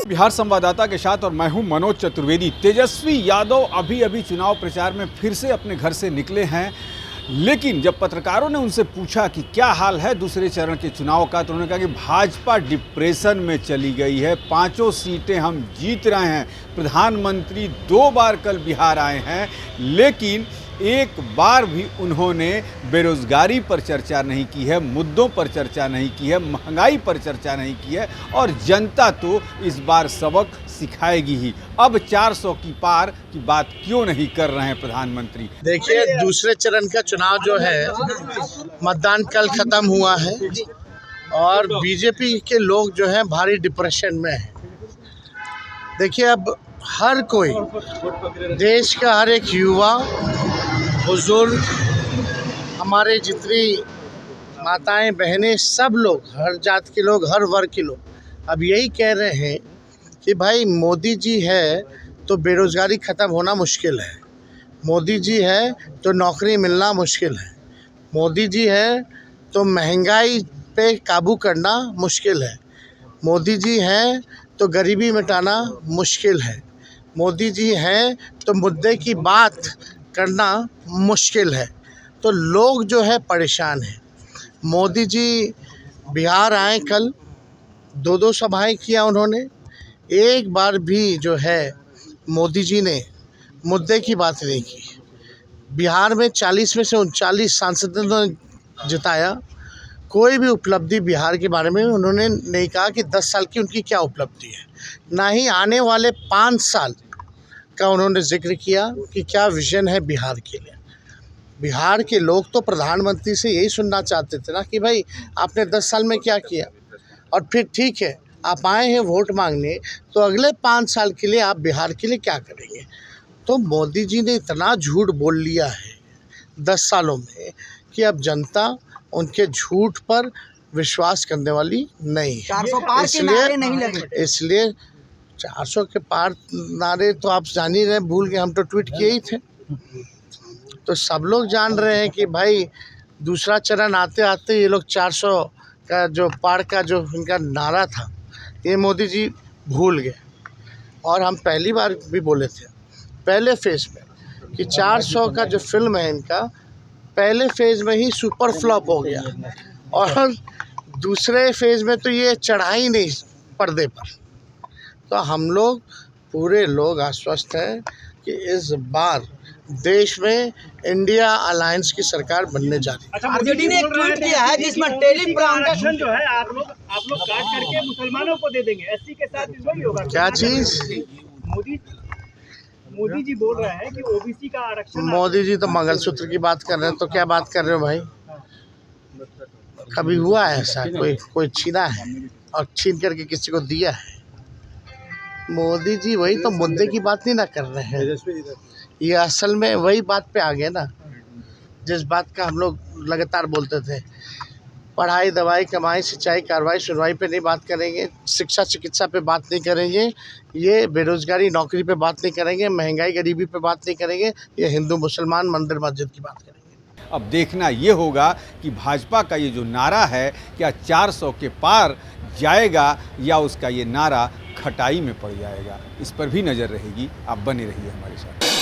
बिहार संवाददाता के साथ और मैं हूं मनोज चतुर्वेदी। तेजस्वी यादव अभी अभी चुनाव प्रचार में फिर से अपने घर से निकले हैं, लेकिन जब पत्रकारों ने उनसे पूछा कि क्या हाल है दूसरे चरण के चुनाव का, तो उन्होंने कहा कि भाजपा डिप्रेशन में चली गई है, 5 सीटें हम जीत रहे हैं। प्रधानमंत्री 2 बार कल बिहार आए हैं, लेकिन एक बार भी उन्होंने बेरोजगारी पर चर्चा नहीं की है, मुद्दों पर चर्चा नहीं की है, महंगाई पर चर्चा नहीं की है और जनता तो इस बार सबक सिखाएगी ही। अब 400 की पार की बात क्यों नहीं कर रहे हैं प्रधानमंत्री? देखिए, दूसरे चरण का चुनाव जो है, मतदान कल खत्म हुआ है और बीजेपी के लोग जो हैं भारी डिप्रेशन में हैं। देखिए, अब हर कोई, देश का हर एक युवा, बुजुर्ग, हमारे जितनी माताएं बहनें, सब लोग, हर जात के लोग, हर वर्ग के लोग अब यही कह रहे हैं कि भाई मोदी जी है तो बेरोज़गारी ख़त्म होना मुश्किल है, मोदी जी है तो नौकरी मिलना मुश्किल है, मोदी जी है तो महंगाई पे काबू करना मुश्किल है, मोदी जी हैं तो गरीबी मिटाना मुश्किल है, मोदी जी हैं तो मुद्दे की बात करना मुश्किल है। तो लोग जो है परेशान हैं। मोदी जी बिहार आए, कल 2 सभाएं किया उन्होंने, एक बार भी जो है मोदी जी ने मुद्दे की बात नहीं की। बिहार में 40 में से 39 सांसदों ने जिताया, कोई भी उपलब्धि बिहार के बारे में उन्होंने नहीं कहा कि 10 साल की उनकी क्या उपलब्धि है, ना ही आने वाले 5 साल का उन्होंने जिक्र किया कि क्या विजन है बिहार के लिए। बिहार के लोग तो प्रधानमंत्री से यही सुनना चाहते थे ना कि भाई आपने 10 साल में क्या किया, और फिर ठीक है आप आए हैं वोट मांगने, तो अगले 5 साल के लिए आप बिहार के लिए क्या करेंगे। तो मोदी जी ने इतना झूठ बोल लिया है 10 सालों में कि अब जनता उनके झूठ पर विश्वास करने वाली नहीं है। इसलिए 400 के पार नारे तो आप जान ही रहे, भूल गए, हम तो ट्वीट किए ही थे। तो सब लोग जान रहे हैं कि भाई दूसरा चरण आते आते ये लोग 400 का जो पार का जो इनका नारा था, ये मोदी जी भूल गए। और हम पहली बार भी बोले थे पहले फेज़ में कि 400 का जो फिल्म है इनका, पहले फेज़ में ही सुपर फ्लॉप हो गया और दूसरे फेज़ में तो ये चढ़ा ही नहीं पर्दे पर। तो हम लोग पूरे लोग आश्वस्त हैं कि इस बार देश में इंडिया अलायंस की सरकार बनने जा रही है। अच्छा, आरजेडी ने एक ट्वीट किया है जिसमें टेलीप्रांटेशन जो है आप लोग काट करके मुसलमानों को दे देंगे, एससी के साथ वही होगा। क्या चीज़? मोदी जी बोल रहे हैं कि ओबीसी का आरक्षण। मोदी जी तो मंगलसूत्र की बात कर रहे हैं, तो क्या बात कर रहे हो भाई? कभी हुआ है ऐसा? कोई छीना है और छीन करके किसी को दिया है? मोदी जी वही तो मुद्दे की बात नहीं ना कर रहे हैं। ये असल में वही बात पे आ गए ना, जिस बात का हम लोग लगातार बोलते थे। पढ़ाई, दवाई, कमाई, सिंचाई, कार्रवाई, सुनवाई पे नहीं बात करेंगे, शिक्षा चिकित्सा पे बात नहीं करेंगे, ये बेरोजगारी नौकरी पे बात नहीं करेंगे, महंगाई गरीबी पे बात नहीं करेंगे, ये हिंदू मुसलमान मंदिर मस्जिद की बात करेंगे। अब देखना ये होगा कि भाजपा का ये जो नारा है क्या 400 के पार जाएगा या उसका ये नारा खटाई में पड़ जाएगा। इस पर भी नज़र रहेगी। आप बने रहिए हमारे साथ।